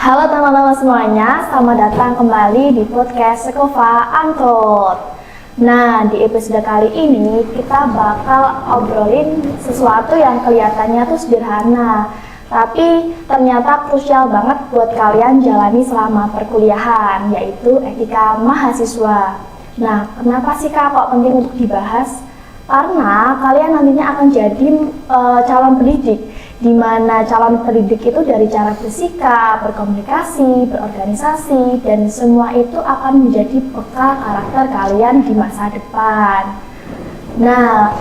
Halo teman-teman semuanya, selamat datang kembali di podcast Sekova Untold. Nah, di episode kali ini kita bakal obrolin sesuatu yang kelihatannya tuh sederhana, tapi ternyata krusial banget buat kalian jalani selama perkuliahan, yaitu etika mahasiswa. Nah, kenapa sih Kak kok penting untuk dibahas? Karena kalian nantinya akan jadi calon pendidik, di mana calon pendidik itu dari cara bersikap, berkomunikasi, berorganisasi, dan semua itu akan menjadi bekal karakter kalian di masa depan. Nah,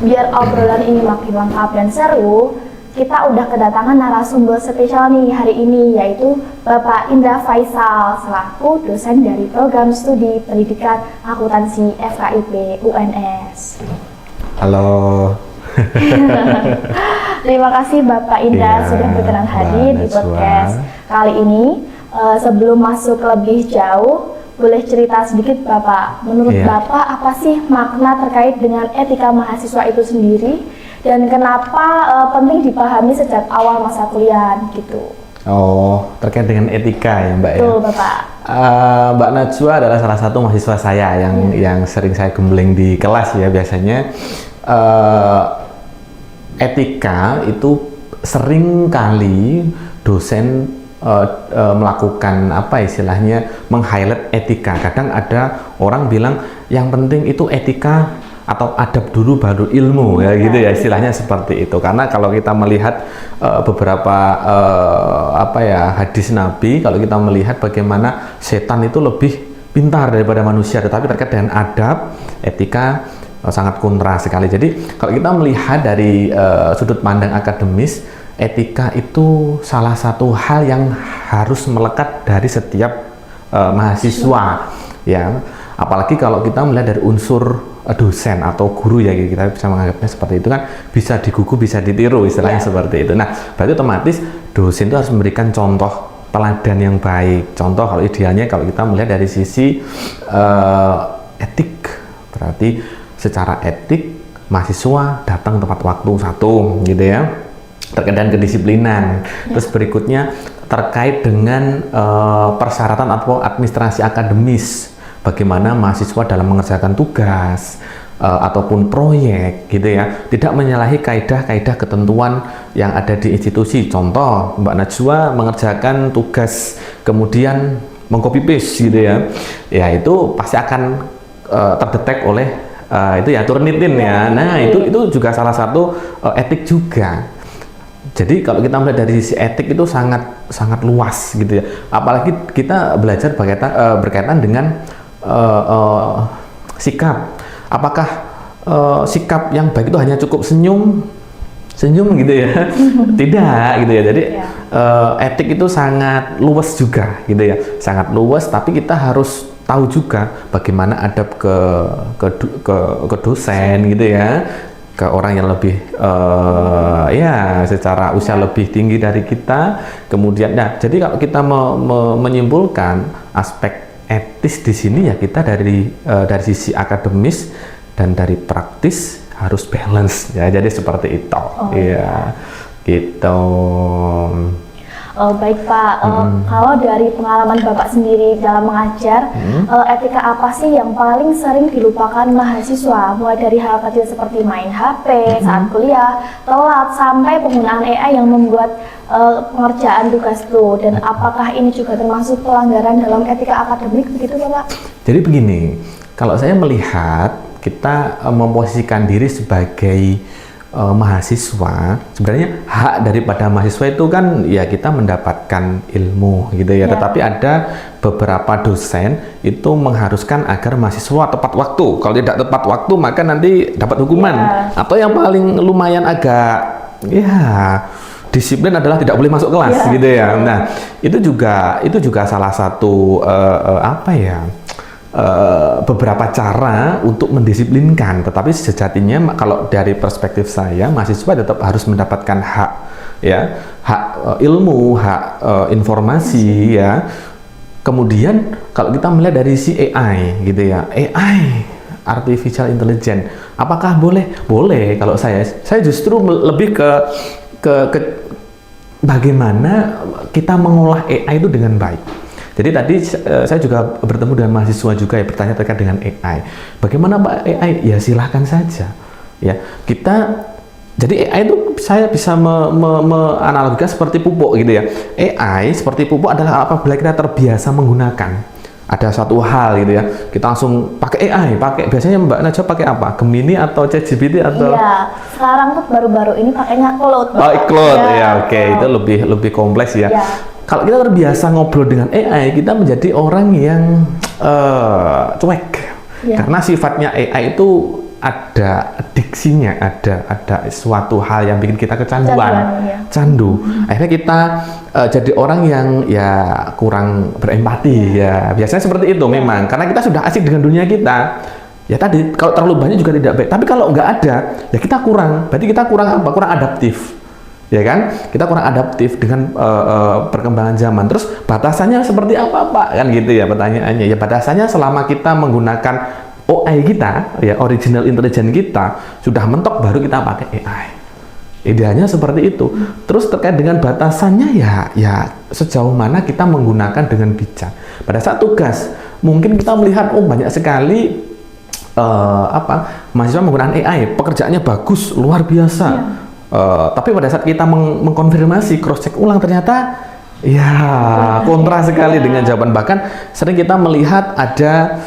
biar obrolan ini makin lengkap dan seru, kita udah kedatangan narasumber spesial nih hari ini, yaitu Bapak Indra Faisal selaku dosen dari program studi pendidikan akuntansi FKIP UNS. Halo. Terima kasih Bapak Indra sudah berkenan hadir di podcast kali ini. Sebelum masuk lebih jauh, boleh cerita sedikit Bapak, menurut Bapak apa sih makna terkait dengan etika mahasiswa itu sendiri, dan kenapa penting dipahami sejak awal masa kuliah gitu? Oh, terkait dengan etika ya Mbak. Betul, Bapak. Mbak Najwa adalah salah satu mahasiswa saya yang sering saya gembleng di kelas ya biasanya. Etika itu sering kali dosen melakukan apa istilahnya meng-highlight etika. Kadang ada orang bilang yang penting itu etika atau adab dulu baru ilmu ya gitu ya istilahnya seperti itu. Karena kalau kita melihat beberapa hadis Nabi, kalau kita melihat bagaimana setan itu lebih pintar daripada manusia, tetapi terkait dengan adab, etika sangat kontra sekali. Jadi kalau kita melihat dari sudut pandang akademis, etika itu salah satu hal yang harus melekat dari setiap mahasiswa ya. Apalagi kalau kita melihat dari unsur dosen atau guru ya, kita bisa menganggapnya seperti itu kan, bisa digugu bisa ditiru istilahnya seperti itu. Nah, berarti otomatis dosen itu harus memberikan contoh teladan yang baik. Contoh kalau idealnya kalau kita melihat dari sisi etik, berarti secara etik mahasiswa datang tepat waktu satu gitu ya, terkait dengan kedisiplinan. Terus berikutnya terkait dengan persyaratan atau administrasi akademis, bagaimana mahasiswa dalam mengerjakan tugas ataupun proyek gitu ya, tidak menyalahi kaidah-kaidah ketentuan yang ada di institusi. Contoh Mbak Najwa mengerjakan tugas kemudian mengcopy paste gitu ya, ya itu pasti akan terdetek oleh itu ya Turnitin ya. Nah itu juga salah satu etik juga. Jadi kalau kita melihat dari sisi etik itu sangat luas gitu ya. Apalagi kita belajar berkaitan dengan sikap. Apakah sikap yang baik itu hanya cukup senyum gitu ya? Tidak gitu ya. Jadi etik itu sangat luas juga gitu ya. Sangat luas, tapi kita harus tahu juga bagaimana adab ke dosen gitu ya, ke orang yang lebih secara usia lebih tinggi dari kita. Kemudian jadi kalau kita menyimpulkan aspek etis di sini ya, kita dari sisi akademis dan dari praktis harus balance ya, jadi seperti itu gitu. Baik Pak, kalau dari pengalaman Bapak sendiri dalam mengajar, etika apa sih yang paling sering dilupakan mahasiswa? Mulai dari hal kecil seperti main HP saat kuliah, telat, sampai penggunaan AI yang membuat pengerjaan tugas itu. Dan apakah ini juga termasuk pelanggaran dalam etika akademik begitu Bapak? Jadi begini, kalau saya melihat kita memposisikan diri sebagai mahasiswa, sebenarnya hak daripada mahasiswa itu kan ya kita mendapatkan ilmu gitu ya, tetapi ada beberapa dosen itu mengharuskan agar mahasiswa tepat waktu. Kalau tidak tepat waktu maka nanti dapat hukuman, atau yang paling lumayan agak disiplin adalah tidak boleh masuk kelas gitu ya. Nah itu juga salah satu beberapa cara untuk mendisiplinkan, tetapi sejatinya kalau dari perspektif saya, mahasiswa tetap harus mendapatkan hak ilmu, hak informasi ya. Kemudian kalau kita melihat dari si AI gitu ya, AI artificial intelligence, apakah boleh? Boleh. Kalau saya justru lebih ke bagaimana kita mengolah AI itu dengan baik. Jadi tadi saya juga bertemu dengan mahasiswa juga ya, bertanya terkait dengan AI. Bagaimana Pak AI? Ya silahkan saja. Ya, jadi AI itu saya bisa menganalogikan seperti pupuk gitu ya. AI seperti pupuk adalah apabila kita terbiasa menggunakan. Ada satu hal gitu ya, kita langsung pakai AI, biasanya Mbak Najwa pakai apa? Gemini atau ChatGPT atau? Iya, sekarang tuh baru-baru ini pakainya Claude. Claude ya, oke. Itu lebih kompleks ya. Ya. Kalau kita terbiasa ngobrol dengan AI, kita menjadi orang yang cuek. Ya. Karena sifatnya AI itu ada diksinya, ada suatu hal yang bikin kita kecanduan, ya. candu. Akhirnya kita jadi orang yang ya kurang berempati ya. Biasanya seperti itu memang, karena kita sudah asik dengan dunia kita. Ya tadi kalau terlalu banyak juga tidak baik. Tapi kalau nggak ada, ya kita kurang. Berarti kita kurang apa? Kurang adaptif. Ya kan, kita kurang adaptif dengan perkembangan zaman. Terus batasannya seperti apa Pak? Kan gitu ya pertanyaannya. Ya batasannya selama kita menggunakan OI kita, ya original intelligence kita sudah mentok, baru kita pakai AI. Idealnya seperti itu. Terus terkait dengan batasannya ya sejauh mana kita menggunakan dengan bijak. Pada saat tugas, mungkin kita melihat banyak sekali mahasiswa menggunakan AI, pekerjaannya bagus, luar biasa. Tapi pada saat kita mengkonfirmasi, cross check ulang, ternyata ya kontra sekali dengan jawaban. Bahkan sering kita melihat ada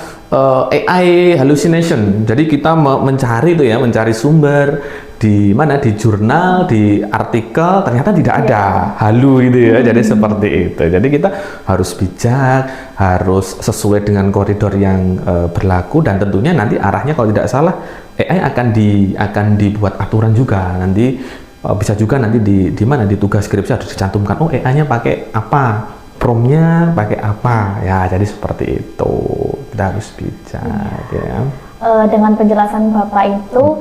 AI hallucination. Jadi kita mencari sumber di mana, di jurnal, di artikel, ternyata tidak ada halu gitu ya. Jadi seperti itu. Jadi kita harus bijak, harus sesuai dengan koridor yang berlaku, dan tentunya nanti arahnya kalau tidak salah AI akan dibuat aturan juga. Nanti bisa juga nanti di mana di tugas skripsi harus dicantumkan AI-nya pakai apa, prompt-nya pakai apa ya. Jadi seperti itu, kita harus bijak ya. Dengan penjelasan Bapak itu,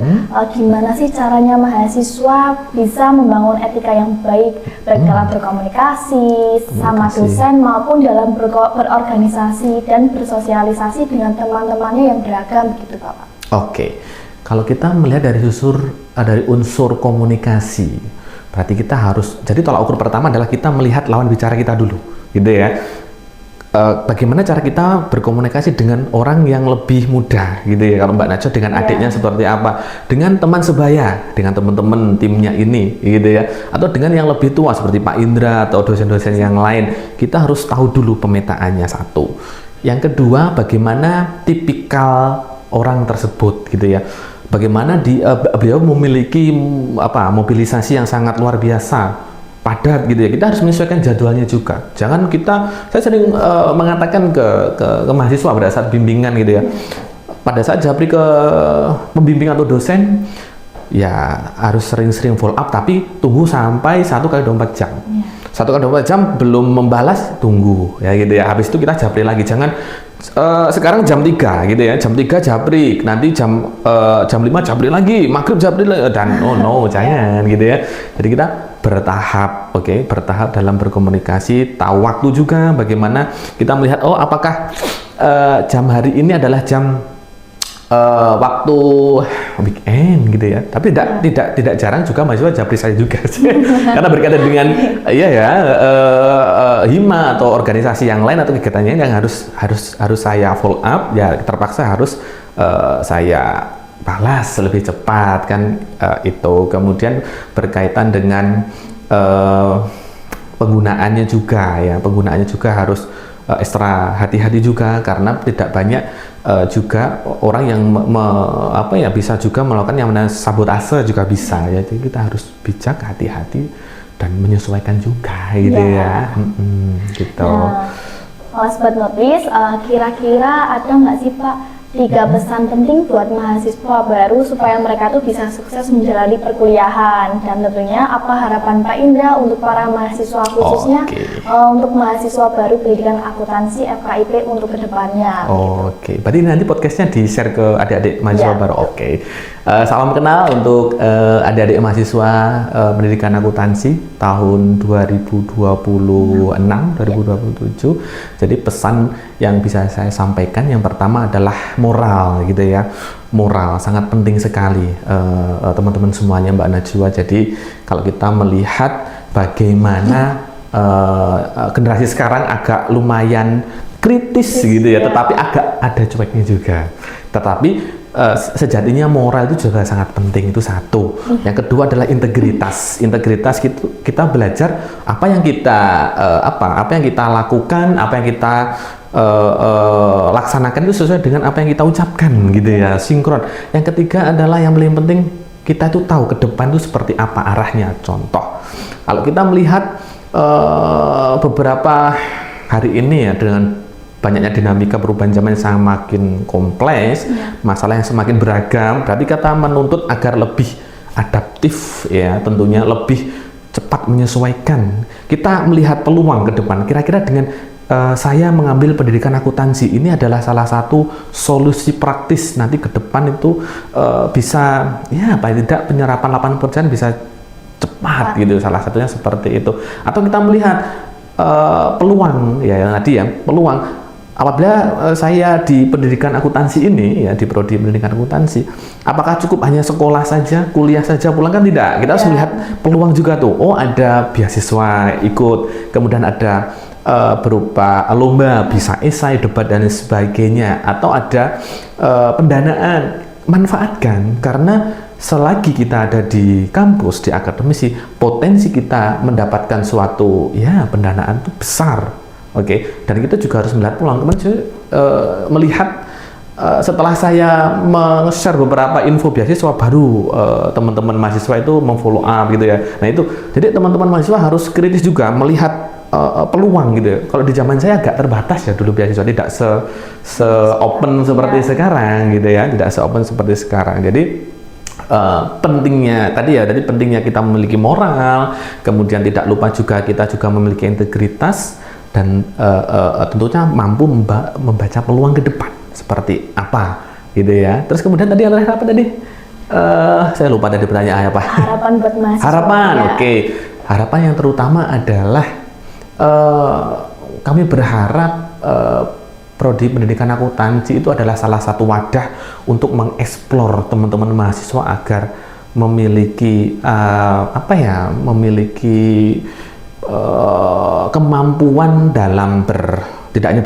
gimana sih caranya mahasiswa bisa membangun etika yang baik dalam berkomunikasi sama dosen maupun dalam berorganisasi dan bersosialisasi dengan teman-temannya yang beragam gitu Bapak? Oke, kalau kita melihat dari unsur komunikasi, berarti kita harus, jadi tolak ukur pertama adalah kita melihat lawan bicara kita dulu, gitu ya. Bagaimana cara kita berkomunikasi dengan orang yang lebih muda, gitu ya. Kalau Mbak Najwa dengan adiknya seperti apa, dengan teman sebaya, dengan teman-teman timnya ini, gitu ya. Atau dengan yang lebih tua seperti Pak Indra atau dosen-dosen yang lain, kita harus tahu dulu pemetaannya satu. Yang kedua, bagaimana tipikal orang tersebut, gitu ya. Bagaimana beliau memiliki mobilisasi yang sangat luar biasa, padat gitu ya. Kita harus menyesuaikan jadwalnya juga. Jangan saya sering mengatakan ke mahasiswa pada saat bimbingan gitu ya. Pada saat Japri ke pembimbing atau dosen, ya harus sering-sering follow up, tapi tunggu sampai 1x24 jam. 1x24 jam belum membalas, tunggu ya gitu ya. Habis itu kita Japri lagi. Jangan sekarang jam 3 gitu ya, jam 3 Japri, nanti jam 5 Japri lagi, maghrib Japri lagi, dan jangan gitu ya. Jadi kita bertahap, bertahap dalam berkomunikasi, tahu waktu juga, bagaimana kita melihat apakah jam hari ini adalah jam waktu weekend gitu ya. Tapi tidak jarang juga mahasiswa Japri saya juga karena berkaitan dengan hima atau organisasi yang lain atau kegiatannya yang harus saya follow up, ya terpaksa harus saya balas lebih cepat kan. Itu kemudian berkaitan dengan penggunaannya juga harus ekstra hati-hati juga, karena tidak banyak juga orang yang bisa juga melakukan yang namanya sabotase juga bisa ya. Jadi kita harus bijak, hati-hati dan menyesuaikan juga gitu ya. Gitu. Last but not least, kira-kira ada nggak sih Pak 3 pesan penting buat mahasiswa baru supaya mereka tuh bisa sukses menjalani perkuliahan, dan tentunya apa harapan Pak Indra untuk para mahasiswa khususnya untuk mahasiswa baru pendidikan akuntansi FKIP untuk kedepannya? Berarti nanti podcastnya di-share ke adik-adik mahasiswa baru. Salam kenal untuk adik-adik mahasiswa pendidikan akuntansi tahun 2026, 2027. Jadi pesan yang bisa saya sampaikan yang pertama adalah moral gitu ya. Moral sangat penting sekali teman-teman semuanya, Mbak Najwa. Jadi kalau kita melihat bagaimana generasi sekarang agak lumayan kritis gitu ya, tetapi agak ada cueknya juga. Tetapi sejatinya moral itu juga sangat penting, itu satu. Yang kedua adalah integritas. Integritas kita belajar apa yang kita apa yang kita lakukan, apa yang kita laksanakan itu sesuai dengan apa yang kita ucapkan gitu ya, sinkron. Yang ketiga adalah yang paling penting, kita itu tahu ke depan itu seperti apa arahnya. Contoh, kalau kita melihat beberapa hari ini ya, dengan banyaknya dinamika perubahan zaman yang semakin kompleks, masalah yang semakin beragam, berarti kita menuntut agar lebih adaptif ya, tentunya lebih cepat menyesuaikan. Kita melihat peluang ke depan, kira-kira dengan saya mengambil pendidikan akuntansi ini adalah salah satu solusi praktis nanti ke depan itu bisa ya paling tidak penyerapan 8% bisa cepat gitu, salah satunya seperti itu. Atau kita melihat peluang ya tadi ya, peluang apabila saya di pendidikan akuntansi ini ya, di prodi pendidikan akuntansi, apakah cukup hanya sekolah saja, kuliah saja pulang? Kan tidak, kita harus melihat peluang juga tuh. Oh, ada beasiswa ikut, kemudian ada berupa lomba, bisa esai, debat dan sebagainya, atau ada pendanaan. Manfaatkan, karena selagi kita ada di kampus, di akademisi, potensi kita mendapatkan suatu ya pendanaan itu besar. Oke, dan kita juga harus melihat peluang. Teman-teman melihat setelah saya men-share beberapa info beasiswa, baru teman-teman mahasiswa itu memfollow up gitu ya. Nah itu, jadi teman-teman mahasiswa harus kritis juga melihat peluang gitu ya. Kalau di zaman saya agak terbatas ya dulu beasiswa, tidak se-open seperti sekarang gitu ya, tidak se-open seperti sekarang. Jadi pentingnya pentingnya kita memiliki moral, kemudian tidak lupa juga kita juga memiliki integritas, dan tentunya mampu membaca peluang ke depan seperti apa gitu ya. Terus kemudian tadi apa tadi? Saya lupa tadi pertanyaan apa. Harapan buat mahasiswa. Harapan, ya. Oke. Harapan yang terutama adalah kami berharap prodi pendidikan akuntansi itu adalah salah satu wadah untuk mengeksplor teman-teman mahasiswa agar memiliki kemampuan dalam tidak hanya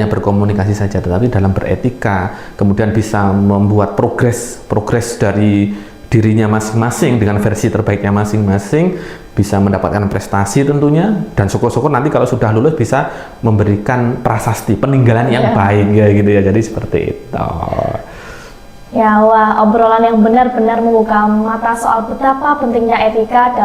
berkomunikasi saja, tetapi dalam beretika, kemudian bisa membuat progres dari dirinya masing-masing dengan versi terbaiknya masing-masing, bisa mendapatkan prestasi tentunya, dan syukur-syukur nanti kalau sudah lulus bisa memberikan prasasti peninggalan yang baik ya gitu ya. Jadi seperti itu. Ya, wah, obrolan yang benar-benar membuka mata soal betapa pentingnya etika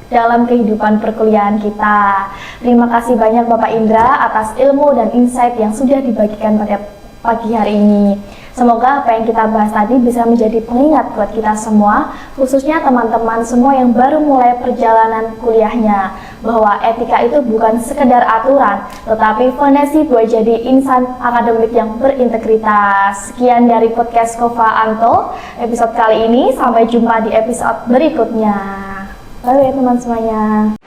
dalam kehidupan perkuliahan kita. Terima kasih banyak Bapak Indra atas ilmu dan insight yang sudah dibagikan pada pagi hari ini. Semoga apa yang kita bahas tadi bisa menjadi pengingat buat kita semua, khususnya teman-teman semua yang baru mulai perjalanan kuliahnya, bahwa etika itu bukan sekedar aturan, tetapi fondasi buat jadi insan akademik yang berintegritas. Sekian dari podcast Kova Anto episode kali ini, sampai jumpa di episode berikutnya. Bye teman semuanya.